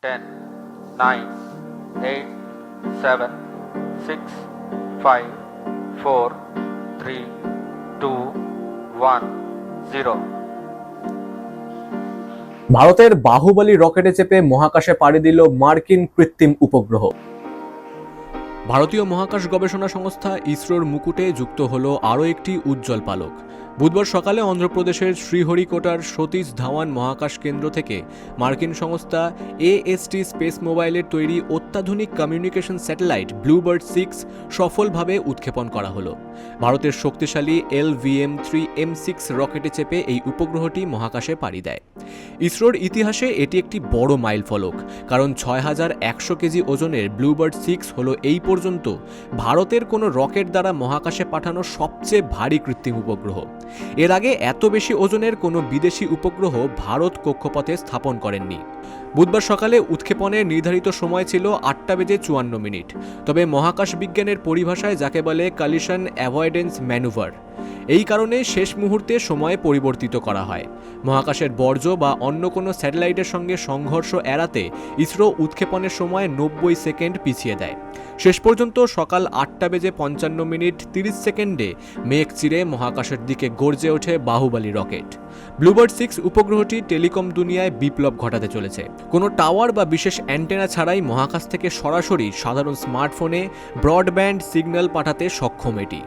10, 9, 8, 7, 6, 5, 4, 3, 2, 1, 0. ভারতের বাহুবলী রকেটে চেপে মহাকাশে পাড়ি দিল মার্কিন কৃত্রিম উপগ্রহ। ভারতীয় মহাকাশ গবেষণা সংস্থা ইসরোর মুকুটে যুক্ত হলো আরও একটি উজ্জ্বল পালক। বুধবার সকালে অন্ধ্রপ্রদেশের শ্রীহরিকোটার সতীশ ধাওয়ান মহাকাশ কেন্দ্র থেকে মার্কিন সংস্থা এএসটি স্পেস মোবাইলের তৈরি অত্যাধুনিক কমিউনিকেশন স্যাটেলাইট ব্লুবার্ড 6 সফলভাবে উৎক্ষেপণ করা হলো। ভারতের শক্তিশালী LVM-3M6 রকেটে চেপে এই উপগ্রহটি মহাকাশে পাড়ি দেয়। ইসরোর ইতিহাসে এটি একটি বড় মাইলফলক, কারণ 6100 কেজি ওজনের ব্লুবার্ড 6 হল এই পর্যন্ত ভারতের কোনো রকেট দ্বারা মহাকাশে পাঠানো সবচেয়ে ভারী কৃত্রিম উপগ্রহ। এর আগে এত বেশি ওজনের কোনো বিদেশি উপগ্রহ ভারত কক্ষপথে স্থাপন করেননি। বুধবার সকালে উৎক্ষেপণের নির্ধারিত সময় ছিল 8:54। তবে মহাকাশ বিজ্ঞানের পরিভাষায় যাকে বলে কলিশন অ্যাভয়েডেন্স ম্যানুভার, এই কারণে শেষ মুহূর্তে সময় পরিবর্তিত করা হয়। মহাকাশের বর্জ্য বা অন্য কোনো স্যাটেলাইটের সঙ্গে সংঘর্ষ এড়াতে ইসরো উৎক্ষেপণের সময় 90 সেকেন্ড পিছিয়ে দেয়। শেষ পর্যন্ত সকাল 8:55:30 মেঘ চিরে মহাকাশের দিকে গর্জে ওঠে বাহুবলী রকেট। ব্লুবার্ড 6 উপগ্রহটি টেলিকম দুনিয়ায় বিপ্লব ঘটাতে চলেছে। কোনো টাওয়ার বা বিশেষ অ্যান্টেনা ছাড়াই মহাকাশ থেকে সরাসরি সাধারণ স্মার্টফোনে ব্রডব্যান্ড সিগন্যাল পাঠাতে সক্ষম এটি।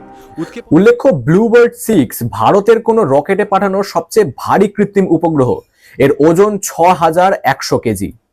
উল্লেখ্য, ব্লুবার্ড 6 ভারতের কোনো রকেটে পাঠানো সবচেয়ে ভারী কৃত্রিম উপগ্রহ। এর ওজন 6100 কেজি।